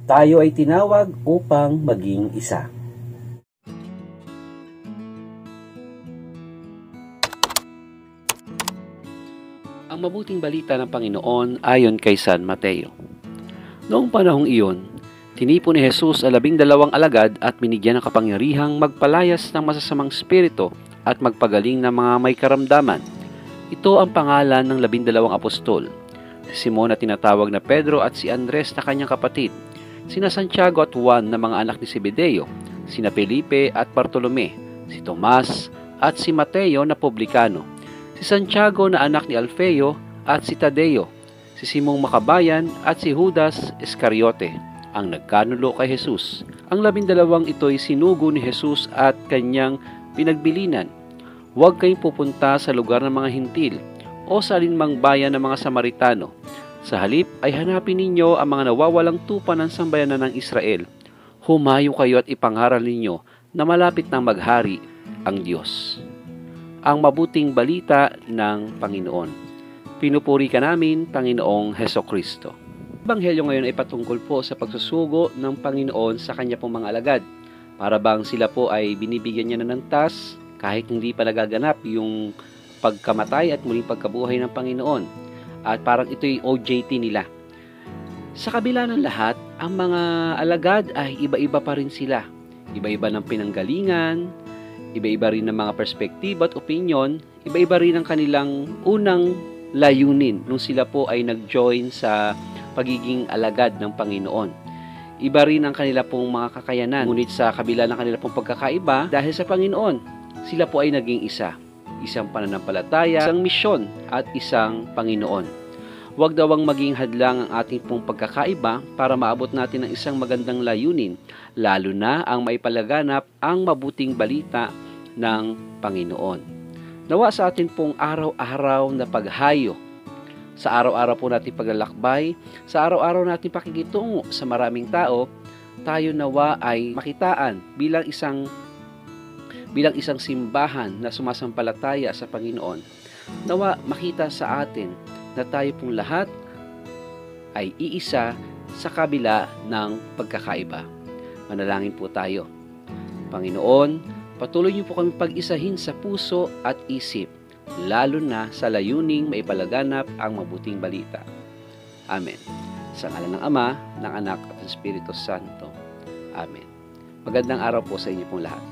Tayo ay tinawag upang maging isa. Ang mabuting balita ng Panginoon ayon kay San Mateo. Noong panahong iyon, tinipon ni Jesus ang 12 alagad at binigyan ng kapangyarihang magpalayas ng masasamang spirito at magpagaling ng mga may karamdaman. Ito ang pangalan ng 12 apostol: si Simon na tinatawag na Pedro at si Andres na kanyang kapatid, sina Santiago at Juan na mga anak ni Zebedeo, sina Felipe at Bartolome, si Tomas at si Mateo na publikano, si Santiago na anak ni Alfeo at si Tadeo, si Simong Makabayan at si Judas Iscariote, ang nagkanulo kay Jesus. Ang 12 ito'y sinugo ni Jesus at kanyang pinagbilinan. Huwag kayong pupunta sa lugar ng mga hintil o sa alinmang bayan ng mga Samaritano. Sa halip ay hanapin ninyo ang mga nawawalang tupa ng sambayanan ng Israel. Humayo kayo at ipangaral ninyo na malapit nang maghari ang Diyos. Ang mabuting balita ng Panginoon. Pinupuri ka namin, Panginoong Hesukristo. Ebanghelyo ngayon ay patungkol po sa pagsusugo ng Panginoon sa kanya pong mga alagad. Para bang sila po ay binibigyan niya na ng task kahit hindi pa nagaganap yung pagkamatay at muling pagkabuhay ng Panginoon. At parang ito'y OJT nila. Sa kabila ng lahat, ang mga alagad ay iba-iba pa rin sila. Iba-iba ng pinanggalingan, iba-iba rin ng mga perspektiba at opinyon, iba-iba rin ang kanilang unang layunin nung sila po ay nag-join sa pagiging alagad ng Panginoon. Iba rin ang kanila pong mga kakayanan. Ngunit sa kabila ng kanila pong pagkakaiba, dahil sa Panginoon, sila po ay naging isa. Isang pananampalataya, isang misyon, at isang Panginoon. Huwag daw ang maging hadlang ang ating pong pagkakaiba para maabot natin ang isang magandang layunin, lalo na ang maipalaganap ang mabuting balita ng Panginoon. Nawa sa atin pong araw-araw na paghayo, sa araw-araw po natin paglalakbay, sa araw-araw natin pakikitungo sa maraming tao, tayo nawa ay makitaan bilang isang simbahan na sumasampalataya sa Panginoon. Nawa makita sa atin na tayo pong lahat ay iisa sa kabila ng pagkakaiba. Manalangin po tayo. Panginoon, patuloy niyo po kami pag-isahin sa puso at isip, lalo na sa layuning maipalaganap ang mabuting balita. Amen. Sa ngalan ng Ama, ng Anak at ng Espiritu Santo. Amen. Magandang araw po sa inyo pong lahat.